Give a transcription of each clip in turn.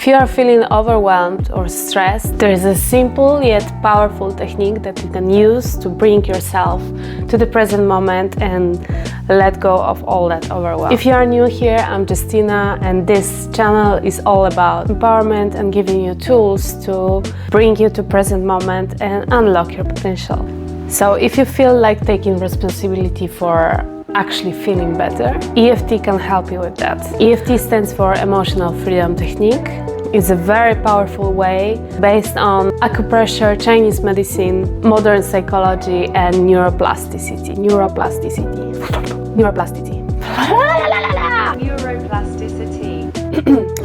you are feeling overwhelmed or stressed, there is a simple yet powerful technique that you can use to bring yourself to the present moment and let go of all that overwhelm. If you are new here, I'm Justina, and this channel is all about empowerment and giving you tools to bring you to present moment and unlock your potential. So if you feel like taking responsibility for actually feeling better, EFT can help you with that. EFT stands for Emotional Freedom Technique. It's a very powerful way based on acupressure, Chinese medicine, modern psychology, and neuroplasticity.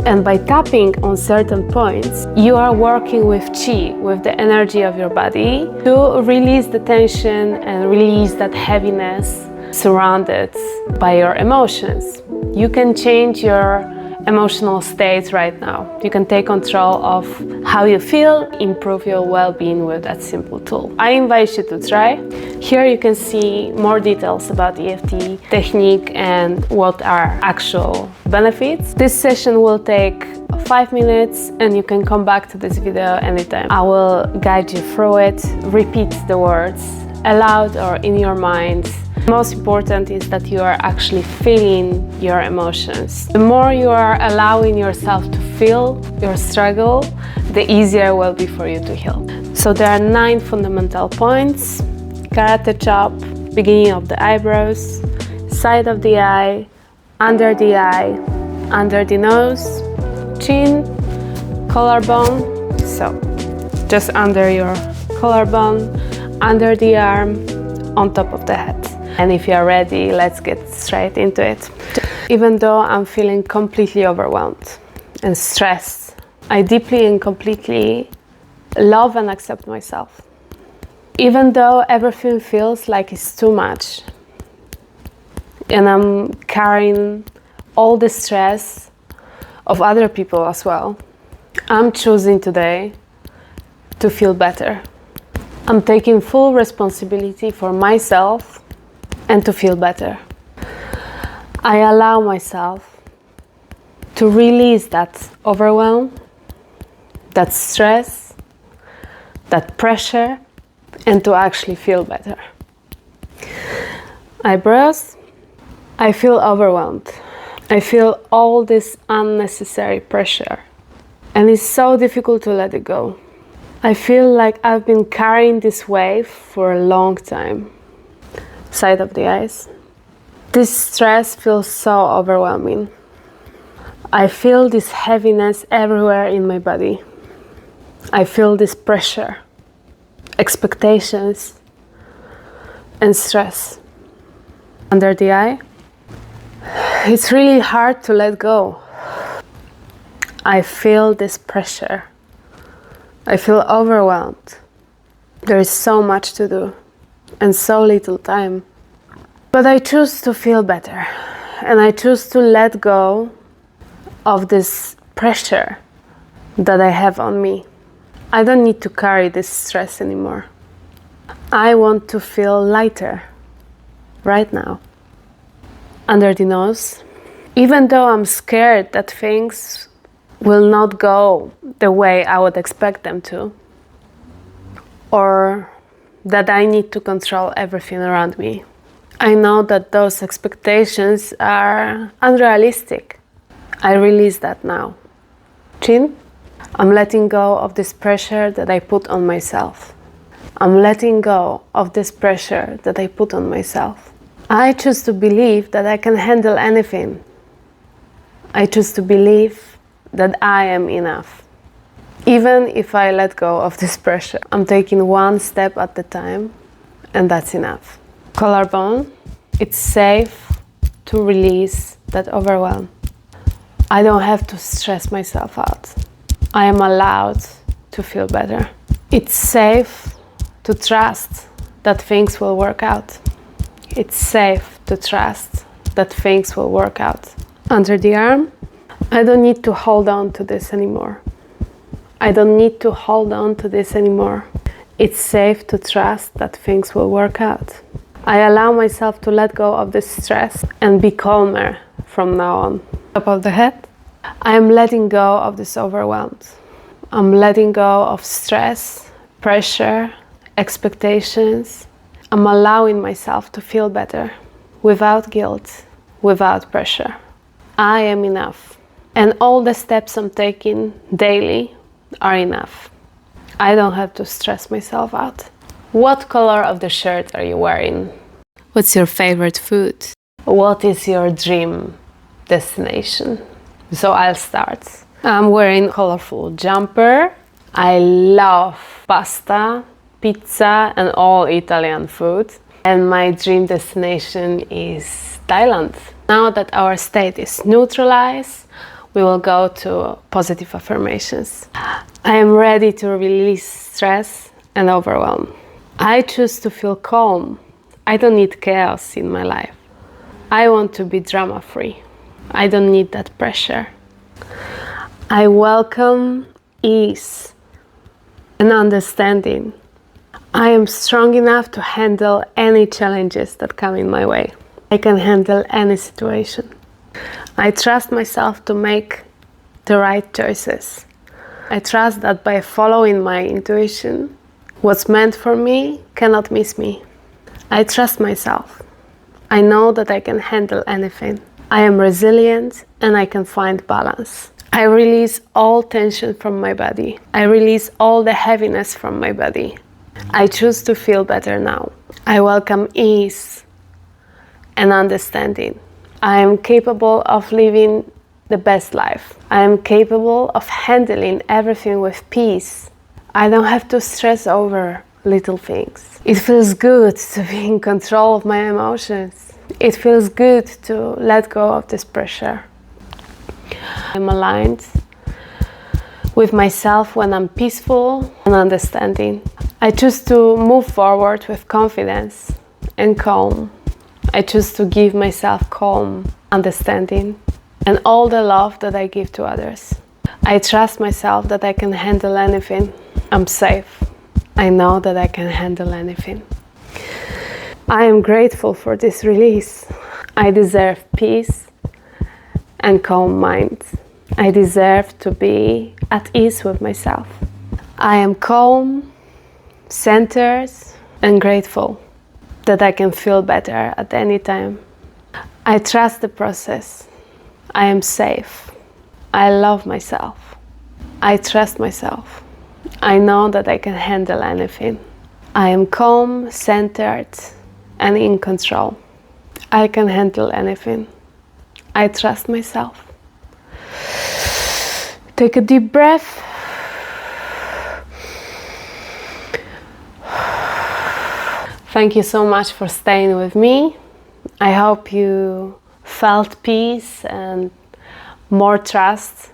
And by tapping on certain points, you are working with qi, with the energy of your body, to release the tension and release that heaviness surrounded by your emotions. You can change your emotional state right now. You can take control of how you feel, improve your well-being with that simple tool. I invite you to try. Here you can see more details about EFT technique and what are actual benefits. This session will take 5 minutes and you can come back to this video anytime. I will guide you through it, repeat the words aloud or in your mind. Most important is that you are actually feeling your emotions. The more you are allowing yourself to feel your struggle, the easier it will be for you to heal. So there are 9 fundamental points: karate chop, beginning of the eyebrows, side of the eye, under the nose, chin, collarbone. So just under your collarbone, under the arm, on top of the head. And if you are ready, let's get straight into it. Even though I'm feeling completely overwhelmed and stressed, I deeply and completely love and accept myself. Even though everything feels like it's too much, and I'm carrying all the stress of other people as well, I'm choosing today to feel better. I'm taking full responsibility for myself and to feel better. I allow myself to release that overwhelm, that stress, that pressure, and to actually feel better. Eyebrows. I feel overwhelmed. I feel all this unnecessary pressure, and it's so difficult to let it go. I feel like I've been carrying this weight for a long time. Side of the eyes. This stress feels so overwhelming. I feel this heaviness everywhere in my body. I feel this pressure, expectations, and stress. Under the eye. It's really hard to let go. I feel this pressure. I feel overwhelmed. There is so much to do and so little time. But I choose to feel better, and I choose to let go of this pressure that I have on me. I don't need to carry this stress anymore. I want to feel lighter right now. Under the nose. Even though I'm scared that things will not go the way I would expect them to, or that I need to control everything around me, I know that those expectations are unrealistic. I release that now. Chin. I'm letting go of this pressure that I put on myself. I'm letting go of this pressure that I put on myself. I choose to believe that I can handle anything. I choose to believe that I am enough. Even if I let go of this pressure, I'm taking one step at a time, and that's enough. Collarbone. It's safe to release that overwhelm. I don't have to stress myself out. I am allowed to feel better. It's safe to trust that things will work out. It's safe to trust that things will work out. Under the arm. I don't need to hold on to this anymore. I don't need to hold on to this anymore. It's safe to trust that things will work out. I allow myself to let go of this stress and be calmer from now on. Top of the head. I am letting go of this overwhelm. I'm letting go of stress, pressure, expectations. I'm allowing myself to feel better without guilt, without pressure. I am enough. And all the steps I'm taking daily are enough. I don't have to stress myself out. What color of the shirt are you wearing? What's your favorite food? What is your dream destination? So I'll start. I'm wearing a colorful jumper. I love pasta, pizza, and all Italian food. And my dream destination is Thailand. Now that our state is neutralized, we will go to positive affirmations. I am ready to release stress and overwhelm. I choose to feel calm. I don't need chaos in my life. I want to be drama-free. I don't need that pressure. I welcome ease and understanding. I am strong enough to handle any challenges that come in my way. I can handle any situation. I trust myself to make the right choices. I trust that by following my intuition, what's meant for me cannot miss me. I trust myself. I know that I can handle anything. I am resilient and I can find balance. I release all tension from my body. I release all the heaviness from my body. I choose to feel better now. I welcome ease and understanding. I am capable of living the best life. I am capable of handling everything with peace. I don't have to stress over little things. It feels good to be in control of my emotions. It feels good to let go of this pressure. I'm aligned with myself when I'm peaceful and understanding. I choose to move forward with confidence and calm. I choose to give myself calm, understanding, and all the love that I give to others. I trust myself that I can handle anything. I'm safe. I know that I can handle anything. I am grateful for this release. I deserve peace and calm mind. I deserve to be at ease with myself. I am calm, centered, and grateful that I can feel better at any time. I trust the process. I am safe. I love myself. I trust myself. I know that I can handle anything. I am calm, centered, and in control. I can handle anything. I trust myself. Take a deep breath. Thank you so much for staying with me. I hope you felt peace and more trust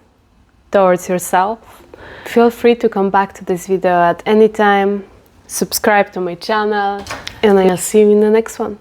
towards yourself. Feel free to come back to this video at any time. Subscribe to my channel and I'll see you in the next one.